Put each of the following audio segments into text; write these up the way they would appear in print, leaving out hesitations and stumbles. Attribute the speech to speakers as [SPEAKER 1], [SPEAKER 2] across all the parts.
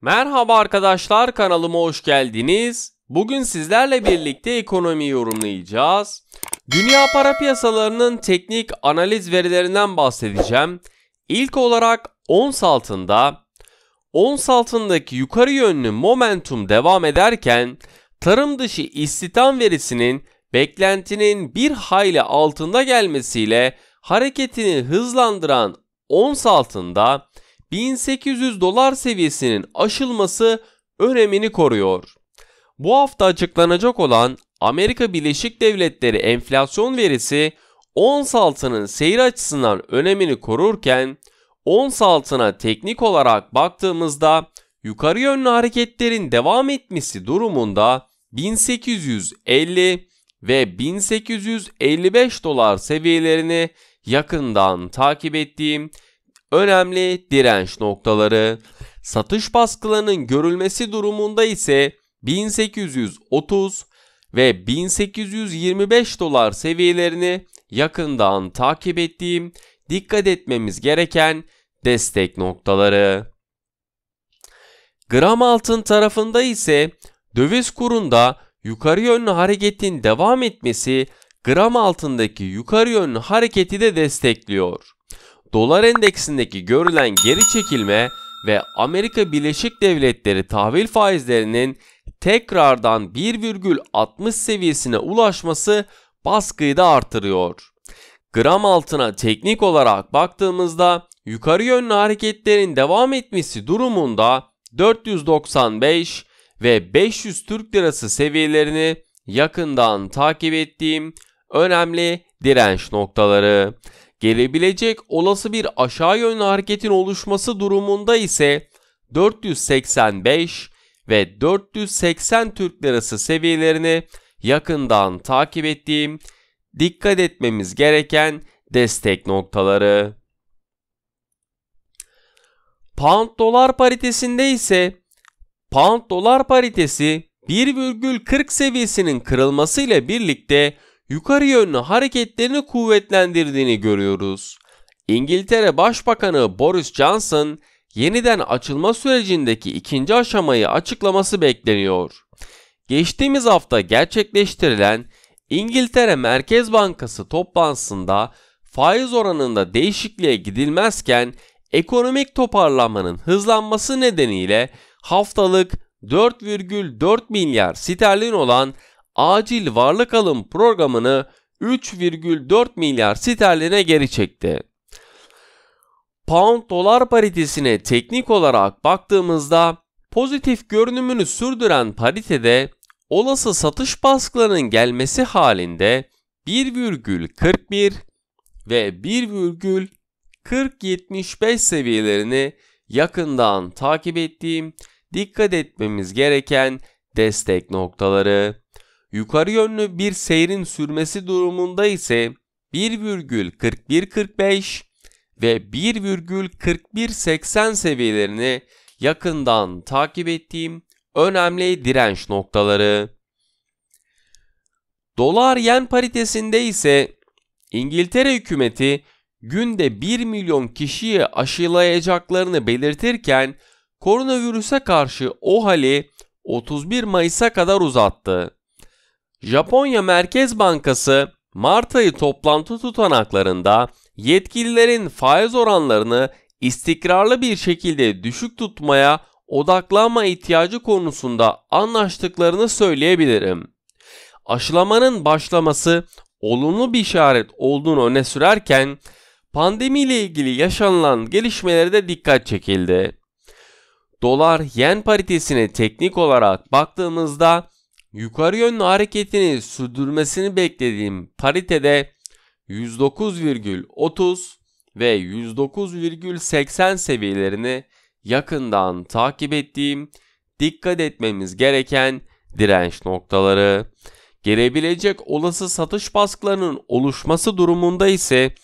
[SPEAKER 1] Merhaba arkadaşlar, kanalıma hoş geldiniz. Bugün sizlerle birlikte ekonomiyi yorumlayacağız. Dünya para piyasalarının teknik analiz verilerinden bahsedeceğim. İlk olarak ons altındaki yukarı yönlü momentum devam ederken tarım dışı istihdam verisinin beklentinin bir hayli altında gelmesiyle hareketini hızlandıran ons altında 1800 dolar seviyesinin aşılması önemini koruyor. Bu hafta açıklanacak olan Amerika Birleşik Devletleri enflasyon verisi ons altının seyir açısından önemini korurken ons altına teknik olarak baktığımızda yukarı yönlü hareketlerin devam etmesi durumunda 1850 ve 1855 dolar seviyelerini yakından takip ettiğim önemli direnç noktaları. Satış baskılarının görülmesi durumunda ise 1830 ve 1825 dolar seviyelerini yakından takip ettiğim dikkat etmemiz gereken destek noktaları. Gram altın tarafında ise döviz kurunda yukarı yönlü hareketin devam etmesi gram altındaki yukarı yönlü hareketi de destekliyor. Dolar endeksindeki görülen geri çekilme ve Amerika Birleşik Devletleri tahvil faizlerinin tekrardan 1,60 seviyesine ulaşması baskıyı da artırıyor. Gram altına teknik olarak baktığımızda yukarı yönlü hareketlerin devam etmesi durumunda 495 ve 500 Türk Lirası seviyelerini yakından takip ettiğim önemli direnç noktaları. Gelebilecek olası bir aşağı yönlü hareketin oluşması durumunda ise 485 ve 480 Türk Lirası seviyelerini yakından takip ettiğim dikkat etmemiz gereken destek noktaları. Pound dolar paritesinde ise Pound dolar paritesi 1,40 seviyesinin kırılmasıyla birlikte yukarı yönlü hareketlerini kuvvetlendirdiğini görüyoruz. İngiltere Başbakanı Boris Johnson yeniden açılma sürecindeki ikinci aşamayı açıklaması bekleniyor. Geçtiğimiz hafta gerçekleştirilen İngiltere Merkez Bankası toplantısında faiz oranında değişikliğe gidilmezken ekonomik toparlanmanın hızlanması nedeniyle haftalık 4,4 milyar sterlin olan acil varlık alım programını 3,4 milyar sterline geri çekti. Pound dolar paritesine teknik olarak baktığımızda pozitif görünümünü sürdüren paritede olası satış baskılarının gelmesi halinde 1,41 ve 1,4075 seviyelerini yakından takip ettiğim dikkat etmemiz gereken destek noktaları. Yukarı yönlü bir seyrin sürmesi durumunda ise 1,4145 ve 1,4180 seviyelerini yakından takip ettiğim önemli direnç noktaları. Dolar yen paritesinde ise İngiltere hükümeti günde 1 milyon kişiyi aşılayacaklarını belirtirken koronavirüse karşı OHAL'i 31 Mayıs'a kadar uzattı. Japonya Merkez Bankası Mart ayı toplantı tutanaklarında yetkililerin faiz oranlarını istikrarlı bir şekilde düşük tutmaya odaklanma ihtiyacı konusunda anlaştıklarını söyleyebilirim. Aşılamanın başlaması olumlu bir işaret olduğunu öne sürerken pandemiyle ilgili yaşanılan gelişmelere de dikkat çekildi. Dolar-yen paritesine teknik olarak baktığımızda yukarı yönlü hareketini sürdürmesini beklediğim paritede 109,30 ve 109,80 seviyelerini yakından takip ettiğim dikkat etmemiz gereken direnç noktaları. Gelebilecek olası satış baskılarının oluşması durumunda ise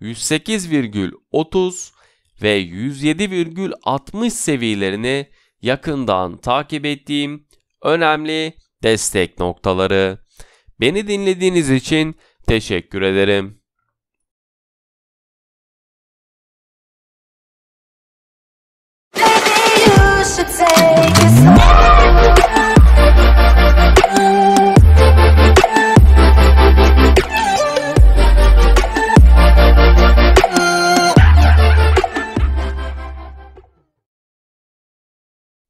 [SPEAKER 1] 108,30 ve 107,60 seviyelerini yakından takip ettiğim önemli destek noktaları. Beni dinlediğiniz için teşekkür ederim.
[SPEAKER 2] Baby, should take it slow.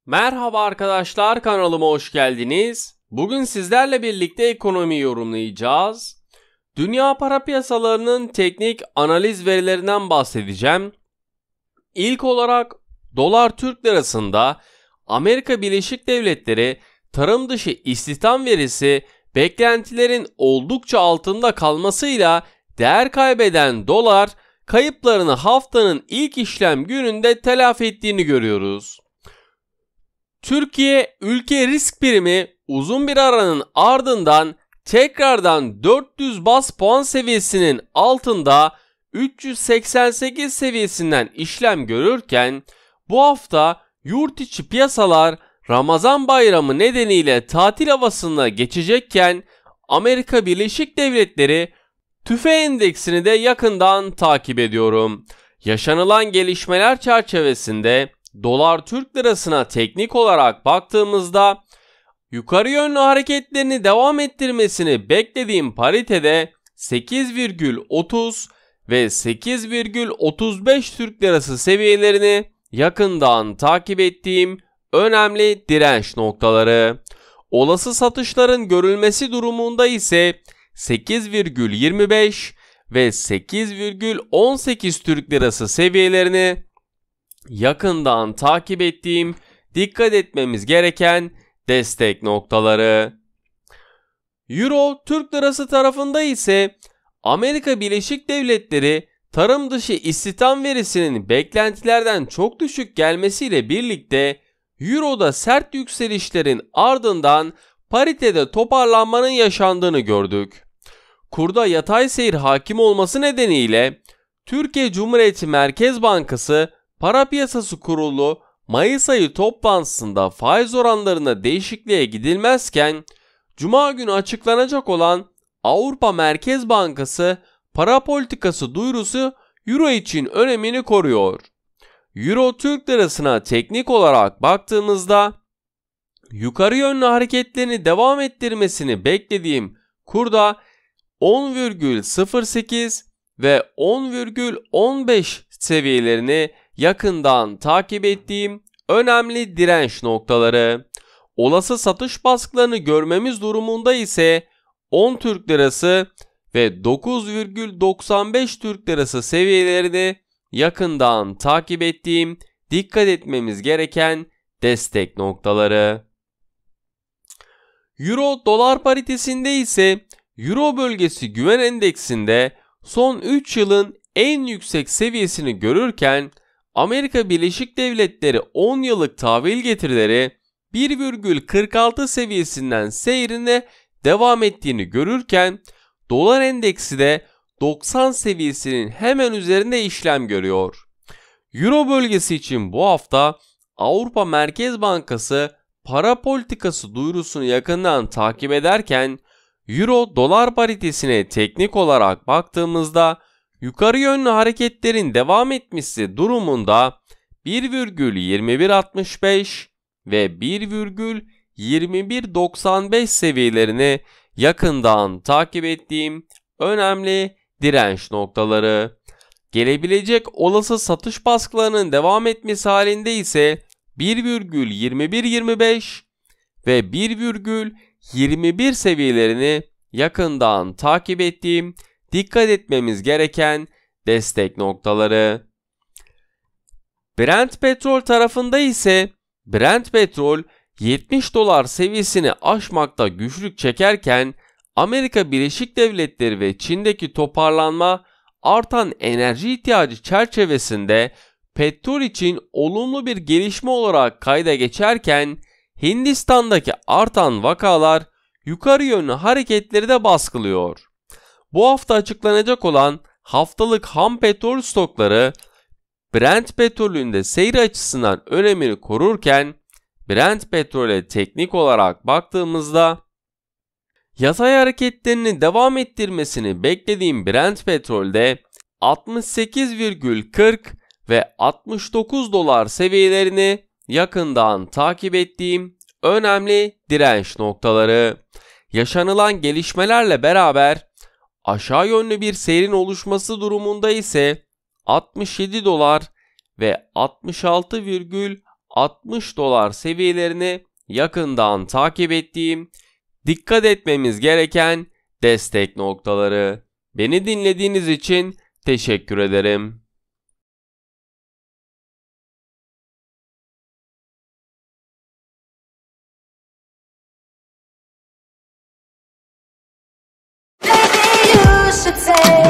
[SPEAKER 1] Merhaba arkadaşlar, kanalıma hoş geldiniz. Bugün sizlerle birlikte ekonomiyi yorumlayacağız. Dünya para piyasalarının teknik analiz verilerinden bahsedeceğim. İlk olarak dolar Türk lirasında Amerika Birleşik Devletleri tarım dışı istihdam verisi beklentilerin oldukça altında kalmasıyla değer kaybeden dolar kayıplarını haftanın ilk işlem gününde telafi ettiğini görüyoruz. Türkiye ülke risk primi uzun bir aranın ardından tekrardan 400 baz puan seviyesinin altında 388 seviyesinden işlem görürken bu hafta yurt içi piyasalar Ramazan bayramı nedeniyle tatil havasına geçecekken Amerika Birleşik Devletleri TÜFE endeksini de yakından takip ediyorum. Yaşanılan gelişmeler çerçevesinde dolar Türk lirasına teknik olarak baktığımızda yukarı yönlü hareketlerini devam ettirmesini beklediğim paritede 8,30 ve 8,35 Türk lirası seviyelerini yakından takip ettiğim önemli direnç noktaları. Olası satışların görülmesi durumunda ise 8,25 ve 8,18 Türk lirası seviyelerini yakından takip ettiğim, dikkat etmemiz gereken destek noktaları. Euro Türk lirası tarafında ise Amerika Birleşik Devletleri tarım dışı istihdam verisinin beklentilerden çok düşük gelmesiyle birlikte Euro'da sert yükselişlerin ardından paritede toparlanmanın yaşandığını gördük. Kurda yatay seyir hakim olması nedeniyle Türkiye Cumhuriyeti Merkez Bankası Para Piyasası Kurulu Mayıs ayı toplantısında faiz oranlarında değişikliğe gidilmezken Cuma günü açıklanacak olan Avrupa Merkez Bankası para politikası duyurusu Euro için önemini koruyor. Euro Türk lirasına teknik olarak baktığımızda yukarı yönlü hareketlerini devam ettirmesini beklediğim kurda 10,08 ve 10,15 seviyelerini yakından takip ettiğim önemli direnç noktaları. Olası satış baskılarını görmemiz durumunda ise 10 Türk lirası ve 9,95 Türk lirası seviyelerini yakından takip ettiğim, dikkat etmemiz gereken destek noktaları. Euro dolar paritesinde ise Euro bölgesi güven endeksinde son 3 yılın en yüksek seviyesini görürken Amerika Birleşik Devletleri 10 yıllık tahvil getirileri 1,46 seviyesinden seyrine devam ettiğini görürken dolar endeksi de 90 seviyesinin hemen üzerinde işlem görüyor. Euro bölgesi için bu hafta Avrupa Merkez Bankası para politikası duyurusunu yakından takip ederken Euro dolar paritesine teknik olarak baktığımızda yukarı yönlü hareketlerin devam etmesi durumunda 1,2165 ve 1,2195 seviyelerini yakından takip ettiğim önemli direnç noktaları. Gelebilecek olası satış baskılarının devam etmesi halinde ise 1,2125 ve 1,21 seviyelerini yakından takip ettiğim, dikkat etmemiz gereken destek noktaları. Brent petrol tarafında ise Brent petrol 70 dolar seviyesini aşmakta güçlük çekerken Amerika Birleşik Devletleri ve Çin'deki toparlanma artan enerji ihtiyacı çerçevesinde petrol için olumlu bir gelişme olarak kayda geçerken Hindistan'daki artan vakalar yukarı yönlü hareketleri de baskılıyor. Bu hafta açıklanacak olan haftalık ham petrol stokları Brent petrolünde seyir açısından önemini korurken Brent petrole teknik olarak baktığımızda yatay hareketlerini devam ettirmesini beklediğim Brent petrolde 68,40 ve 69 dolar seviyelerini yakından takip ettiğim önemli direnç noktaları. Yaşanılan gelişmelerle beraber aşağı yönlü bir seyrin oluşması durumunda ise 67 dolar ve 66,60 dolar seviyelerini yakından takip ettiğim, dikkat etmemiz gereken destek noktaları. Beni dinlediğiniz için teşekkür ederim.
[SPEAKER 2] Maybe you should take